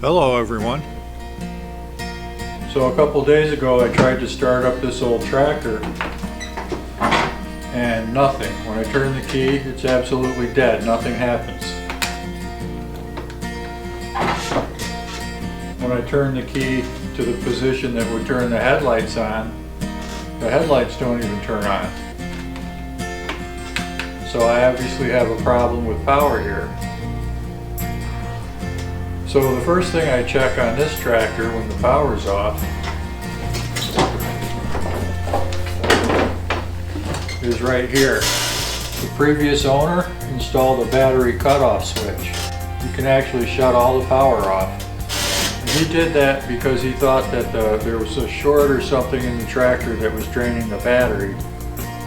Hello everyone. So a couple days ago I tried to start up this old tractor and nothing. When I turn the key, it's absolutely dead. Nothing happens. When I turn the key to the position that would turn the headlights on, the headlights don't even turn on. So I obviously have a problem with power here. So the first thing I check on this tractor when the power's off is right here. The previous owner installed a battery cutoff switch. You can actually shut all the power off. And he did that because he thought that there was a short or something in the tractor that was draining the battery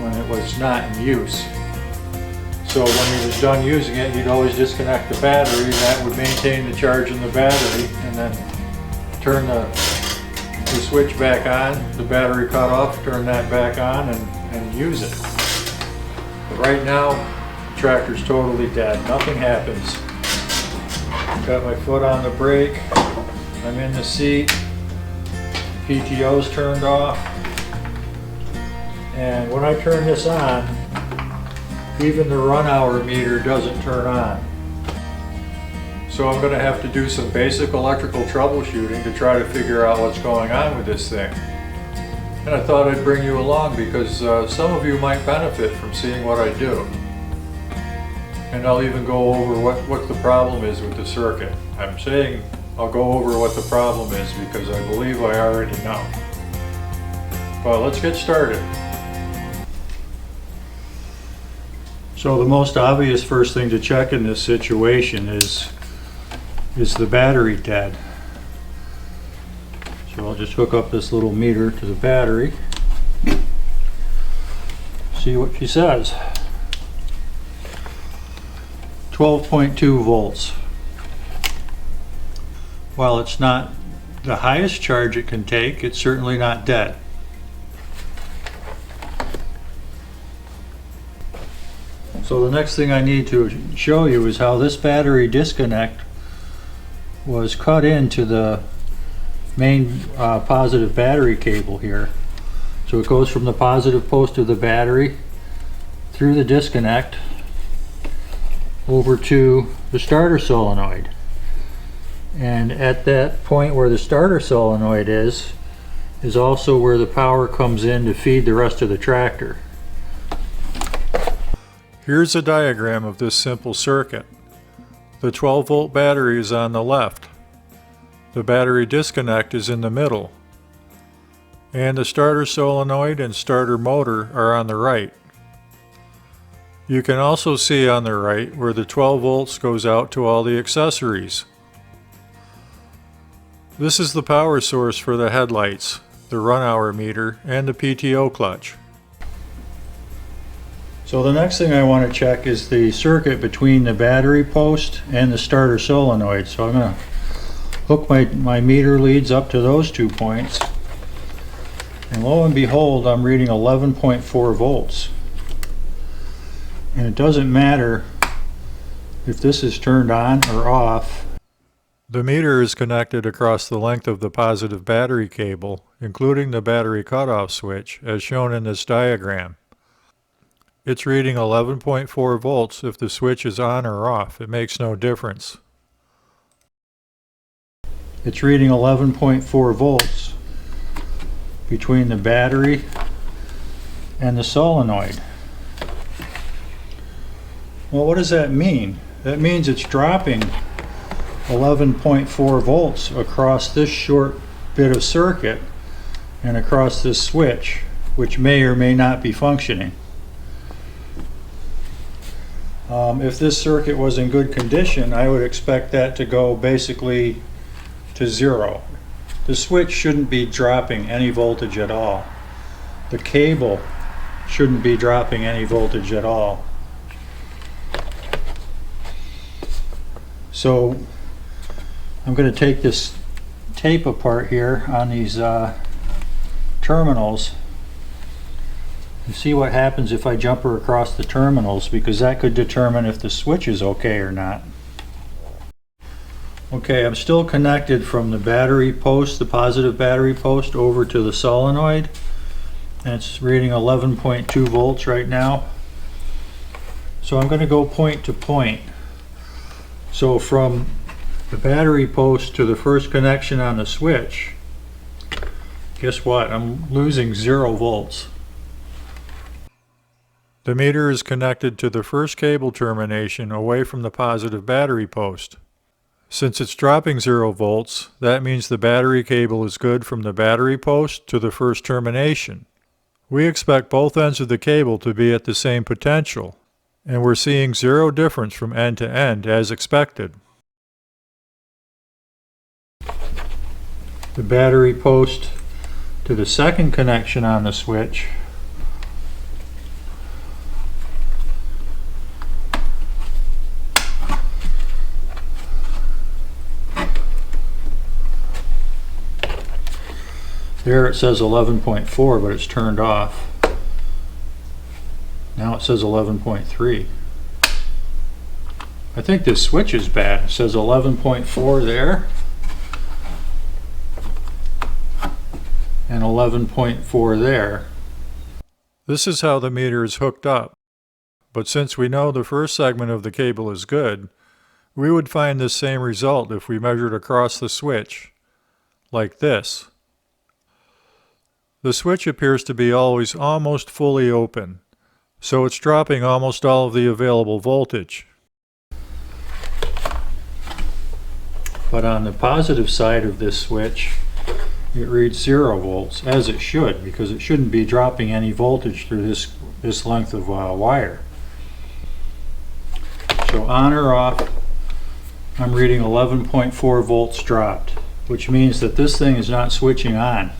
when it was not in use. So when he was done using it, he'd always disconnect the battery, and that would maintain the charge in the battery, and then turn the switch back on, the battery cut off, turn that back on, and use it. But right now, the tractor's totally dead. Nothing happens. Got my foot on the brake. I'm in the seat. PTO's turned off. And when I turn this on, even the run hour meter doesn't turn on. So I'm going to have to do some basic electrical troubleshooting to try to figure out what's going on with this thing. And I thought I'd bring you along because some of you might benefit from seeing what I do. And I'll even go over what the problem is with the circuit. I'm saying I'll go over what the problem is because I believe I already know. Well, let's get started. So the most obvious first thing to check in this situation is the battery dead? So I'll just hook up this little meter to the battery. See what she says. 12.2 volts. While it's not the highest charge it can take, it's certainly not dead. So the next thing I need to show you is how this battery disconnect was cut into the main positive battery cable here. So it goes from the positive post of the battery through the disconnect over to the starter solenoid. And at that point where the starter solenoid is also where the power comes in to feed the rest of the tractor. Here's a diagram of this simple circuit. The 12-volt battery is on the left. The battery disconnect is in the middle. And the starter solenoid and starter motor are on the right. You can also see on the right where the 12 volts goes out to all the accessories. This is the power source for the headlights, the run hour meter, and the PTO clutch. So the next thing I want to check is the circuit between the battery post and the starter solenoid. So I'm going to hook my meter leads up to those 2 points. And lo and behold, I'm reading 11.4 volts. And it doesn't matter if this is turned on or off. The meter is connected across the length of the positive battery cable, including the battery cutoff switch, as shown in this diagram. It's reading 11.4 volts if the switch is on or off. It makes no difference. It's reading 11.4 volts between the battery and the solenoid. Well, what does that mean? That means it's dropping 11.4 volts across this short bit of circuit and across this switch, which may or may not be functioning. If this circuit was in good condition, I would expect that to go basically to zero. The switch shouldn't be dropping any voltage at all. The cable shouldn't be dropping any voltage at all. So I'm going to take this tape apart here on these terminals and see what happens if I jump her across the terminals, because that could determine if the switch is okay or not. Okay, I'm still connected from the battery post, the positive battery post, over to the solenoid. And it's reading 11.2 volts right now. So I'm going to go point to point. So from the battery post to the first connection on the switch, guess what? I'm losing 0 volts. The meter is connected to the first cable termination away from the positive battery post. Since it's dropping 0 volts, that means the battery cable is good from the battery post to the first termination. We expect both ends of the cable to be at the same potential, and we're seeing 0 difference from end to end as expected. The battery post to the second connection on the switch there it says 11.4, but it's turned off. Now it says 11.3. I think this switch is bad. It says 11.4 there and 11.4 there. This is how the meter is hooked up. But since we know the first segment of the cable is good, we would find this same result if we measured across the switch, like this. The switch appears to be always almost fully open, so it's dropping almost all of the available voltage. But on the positive side of this switch, it reads 0 volts, as it should, because it shouldn't be dropping any voltage through this length of wire. So on or off, I'm reading 11.4 volts dropped, which means that this thing is not switching on.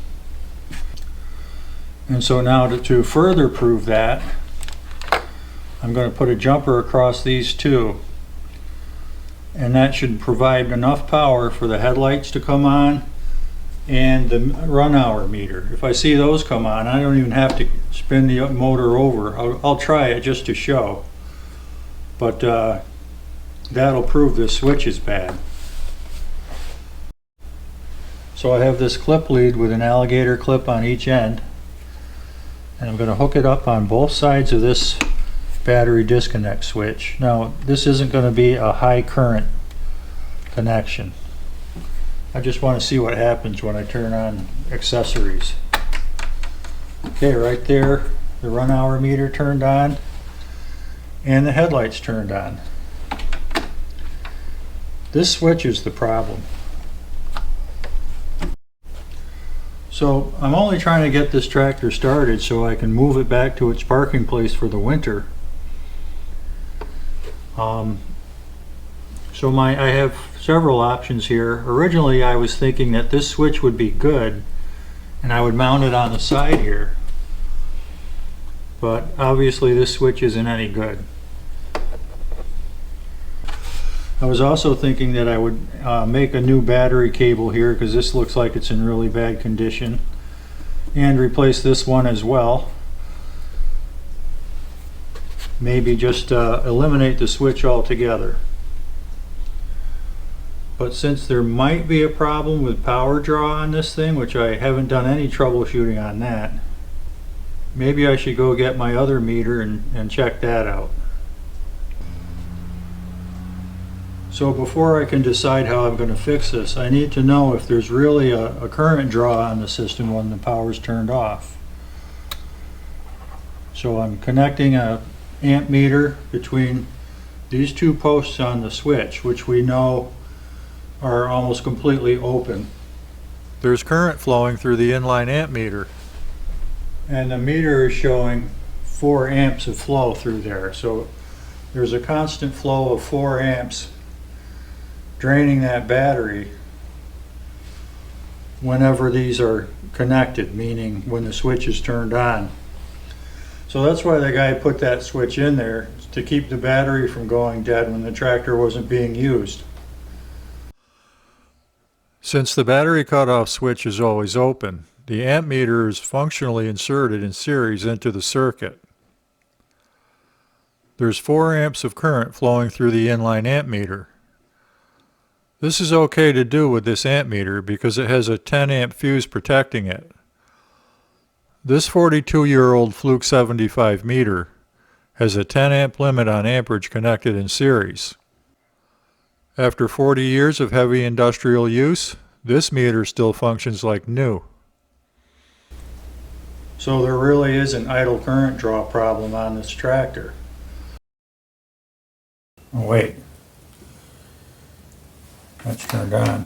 And so now to further prove that, I'm going to put a jumper across these two, and that should provide enough power for the headlights to come on and the run hour meter. If I see those come on, I don't even have to spin the motor over. I'll try it just to show, but that'll prove this switch is bad. So I have this clip lead with an Alligator clip on each end, and I'm going to hook it up on both sides of this battery disconnect switch. Now, this isn't going to be a high current connection. I just want to see what happens when I turn on accessories. Okay, right there, the run hour meter turned on and the headlights turned on. This switch is the problem. So I'm only trying to get this tractor started so I can move it back to its parking place for the winter. I have several options here. Originally I was thinking that this switch would be good and I would mount it on the side here. But obviously this switch isn't any good. I was also thinking that I would make a new battery cable here, because this looks like it's in really bad condition, and replace this one as well. Maybe just eliminate the switch altogether. But since there might be a problem with power draw on this thing, which I haven't done any troubleshooting on that, maybe I should go get my other meter and check that out. So before I can decide how I'm going to fix this, I need to know if there's really a current draw on the system when the power's turned off. So I'm connecting a amp meter between these two posts on the switch, which we know are almost completely open. There's current flowing through the inline amp meter, and the meter is showing 4 amps of flow through there. So there's a constant flow of 4 amps draining that battery whenever these are connected, meaning when the switch is turned on. So that's why the guy put that switch in there, to keep the battery from going dead when the tractor wasn't being used. Since the battery cutoff switch is always open, the amp meter is functionally inserted in series into the circuit. There's 4 amps of current flowing through the inline amp meter. This is okay to do with this amp meter because it has a 10 amp fuse protecting it. This 42-year-old Fluke 75 meter has a 10 amp limit on amperage connected in series. After 40 years of heavy industrial use, this meter still functions like new. So there really is an idle current draw problem on this tractor. Oh wait, that's turned on.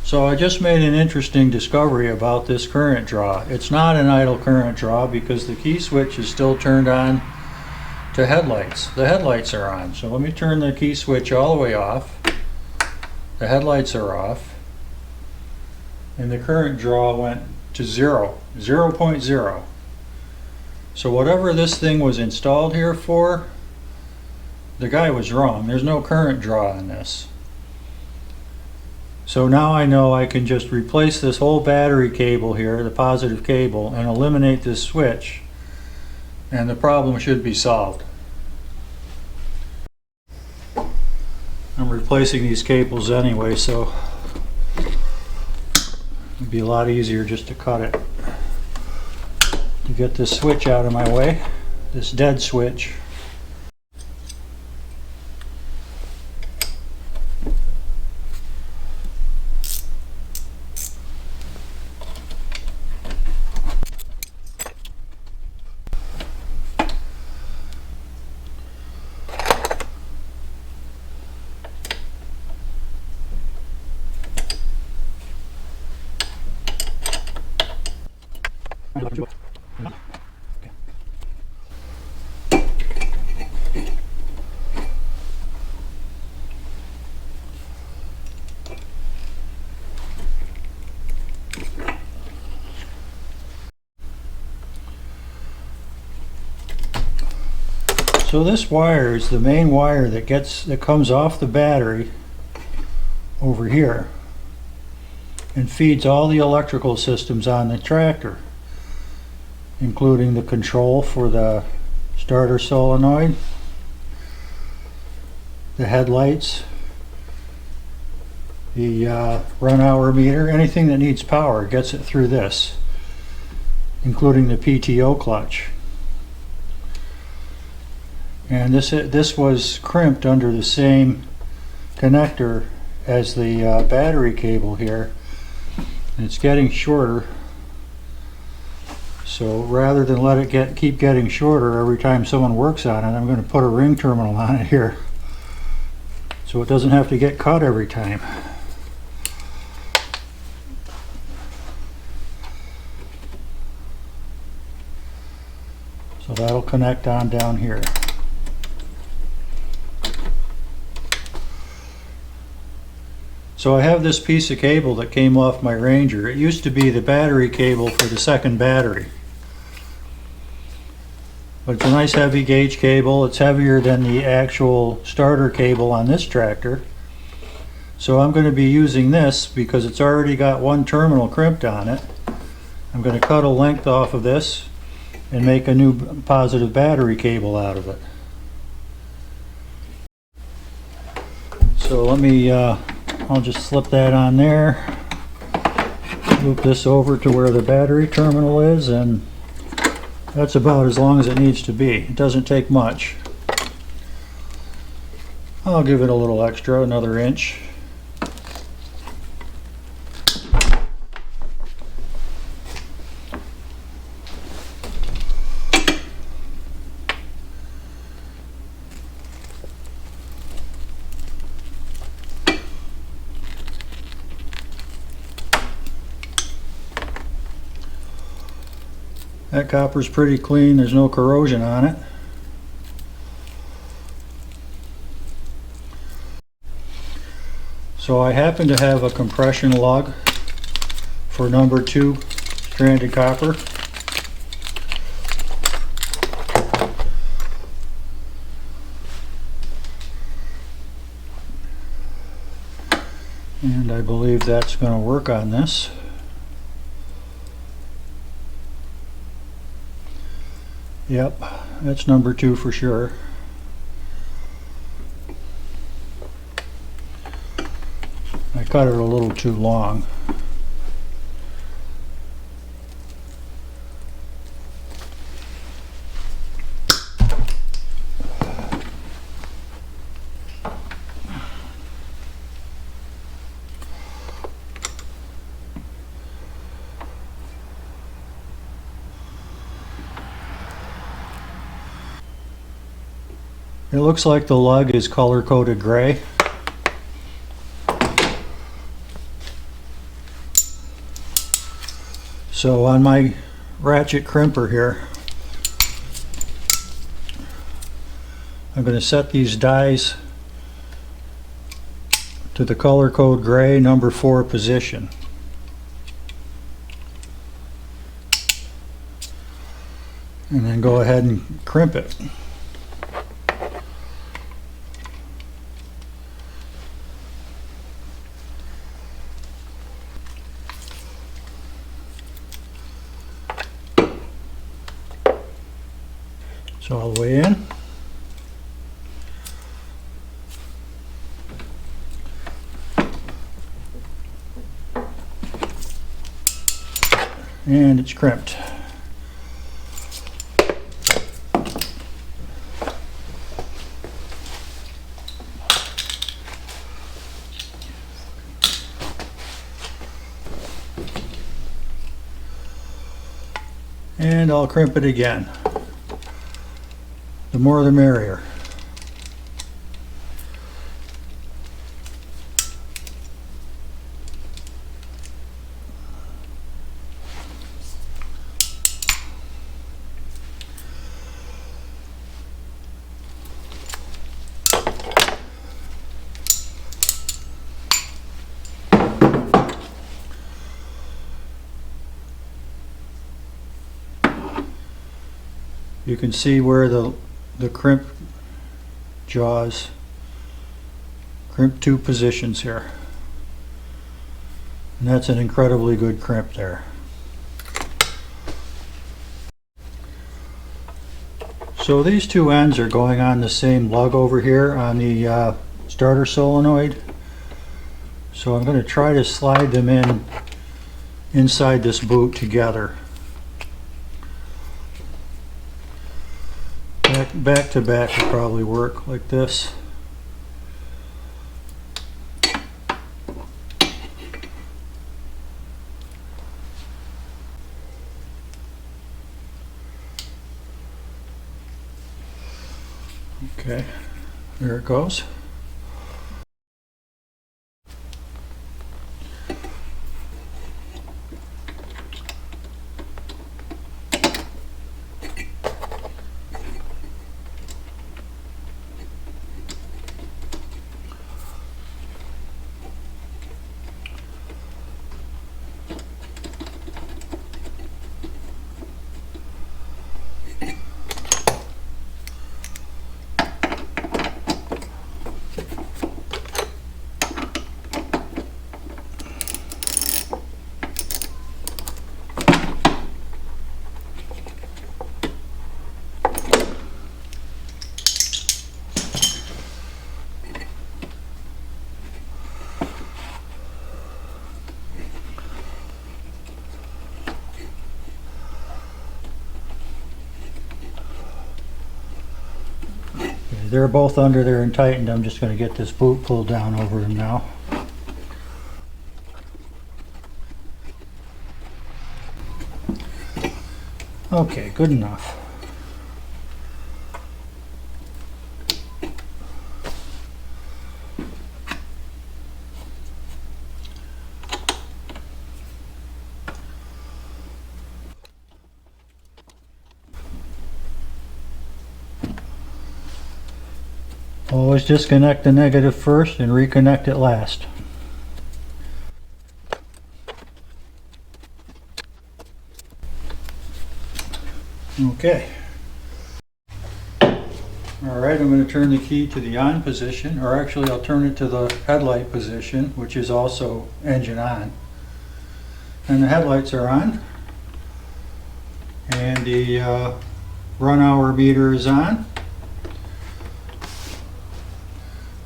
So I just made an interesting discovery about this current draw. It's not an idle current draw because the key switch is still turned on to headlights. The headlights are on. So let me turn the key switch all the way off. The headlights are off. And the current draw went to 0.0. So whatever this thing was installed here for, the guy was wrong. There's no current draw on this. So now I know I can just replace this whole battery cable here, the positive cable, and eliminate this switch, and the problem should be solved. I'm replacing these cables anyway, so it'd be a lot easier just to cut it. To get this switch out of my way, this dead switch. So this wire is the main wire that comes off the battery over here and feeds all the electrical systems on the tractor, including the control for the starter solenoid, the headlights, the run hour meter. Anything that needs power gets it through this, including the PTO clutch. And this was crimped under the same connector as the battery cable here. And it's getting shorter. So rather than let it keep getting shorter every time someone works on it, I'm going to put a ring terminal on it here, so it doesn't have to get cut every time. So that'll connect on down here. So I have this piece of cable that came off my Ranger. It used to be the battery cable for the second battery. But it's a nice heavy gauge cable. It's heavier than the actual starter cable on this tractor. So I'm going to be using this because it's already got one terminal crimped on it. I'm going to cut a length off of this and make a new positive battery cable out of it. So let me I'll just slip that on there, loop this over to where the battery terminal is, and that's about as long as it needs to be. It doesn't take much. I'll give it a little extra, another inch. That copper's pretty clean, there's no corrosion on it. So I happen to have a compression lug for number 2 stranded copper. And I believe that's going to work on this. Yep, that's number 2 for sure. I cut it a little too long. It looks like the lug is color-coded gray. So on my ratchet crimper here, I'm going to set these dies to the color code gray number 4 position. And then go ahead and crimp it. So all the way in. And it's crimped. And I'll crimp it again. The more the merrier. You can see where the crimp jaws crimp 2 positions here, and that's an incredibly good crimp there. So these 2 ends are going on the same lug over here on the starter solenoid, so I'm going to try to slide them in inside this boot together. Back to back will probably work like this. Okay, there it goes. They're both under there and tightened. I'm just going to get this boot pulled down over them now. Okay, good enough. Always disconnect the negative first and reconnect it last. Okay. Alright, I'm going to turn the key to the on position, or actually I'll turn it to the headlight position, which is also engine on. And the headlights are on. And the run hour meter is on.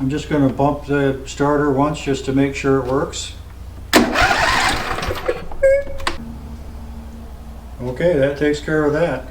I'm just going to bump the starter once just to make sure it works. Okay, that takes care of that.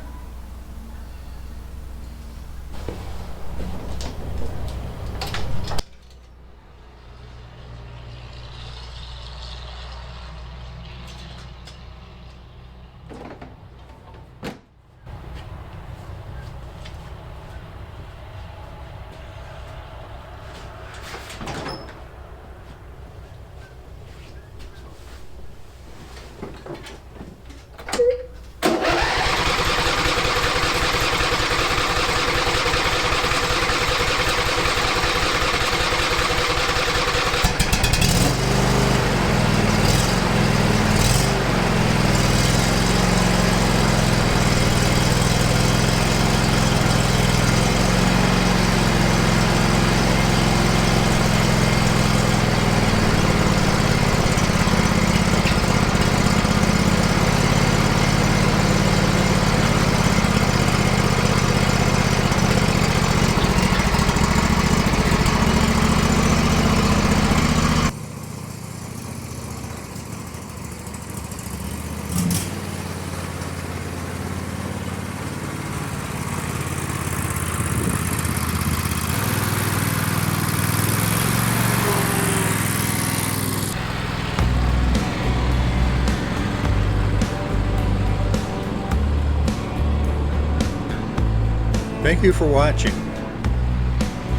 Thank you for watching.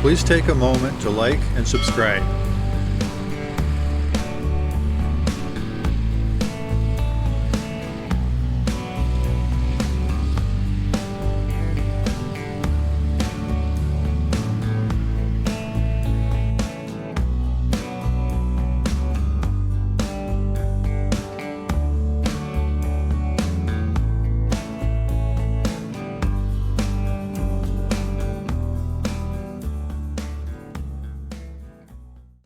Please take a moment to like and subscribe.